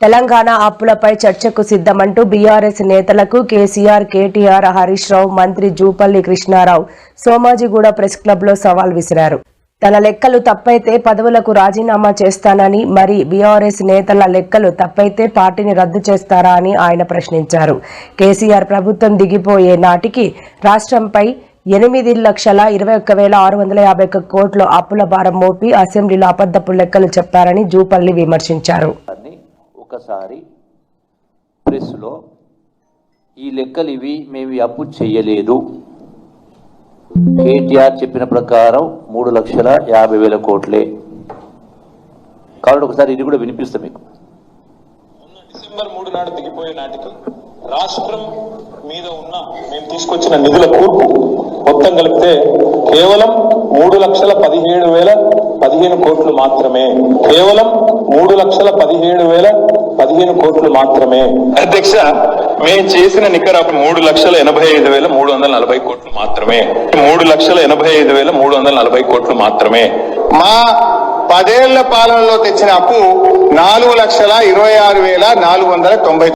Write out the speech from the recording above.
తెలంగాణ అప్పులపై చర్చకు సిద్ధమంటూ బీఆర్ఎస్ నేతలకు కేసీఆర్, కేటీఆర్, హరీష్ రావు, మంత్రి జూపల్లి కృష్ణారావు సోమాజిగూడ ప్రెస్ క్లబ్లో సవాల్ విసిరారు. తన లెక్కలు తప్పైతే పదవులకు రాజీనామా చేస్తానని, మరి బీఆర్ఎస్ నేతల లెక్కలు తప్పైతే పార్టీని రద్దు చేస్తారా అని ఆయన ప్రశ్నించారు. కేసీఆర్ ప్రభుత్వం దిగిపోయే నాటికి రాష్ట్రంపై 8,21,651 కోట్ల అప్పుల భారం మోపి అసెంబ్లీలో అబద్ధపు లెక్కలు చెప్పారని జూపల్లి విమర్శించారు. ఒకసారి ప్రెస్లో ఈ లెక్కలు ఇవి మేము అప్పు చేయలేదు, కేటీఆర్ చెప్పిన ప్రకారం 3,50,000 కోట్లే కాబట్టి ఒకసారి ఇది కూడా వినిపిస్తా మీకు. డిసెంబర్ 3 నాడు దిగిపోయే నాటికి రాష్ట్రం మీద ఉన్న మేము తీసుకొచ్చిన నిధుల కూర్పు మొత్తం కలిపితే కేవలం 3,17,015 కోట్లు మాత్రమే. కేవలం 3,17,015 కోట్లు మాత్రమే. అధ్యక్ష, మేము చేసిన నికర 3,85,340 కోట్లు మాత్రమే. 3,85,340 కోట్లు మాత్రమే. మా 10 ఏళ్ల పాలనలో తెచ్చిన అప్పు 4,26,490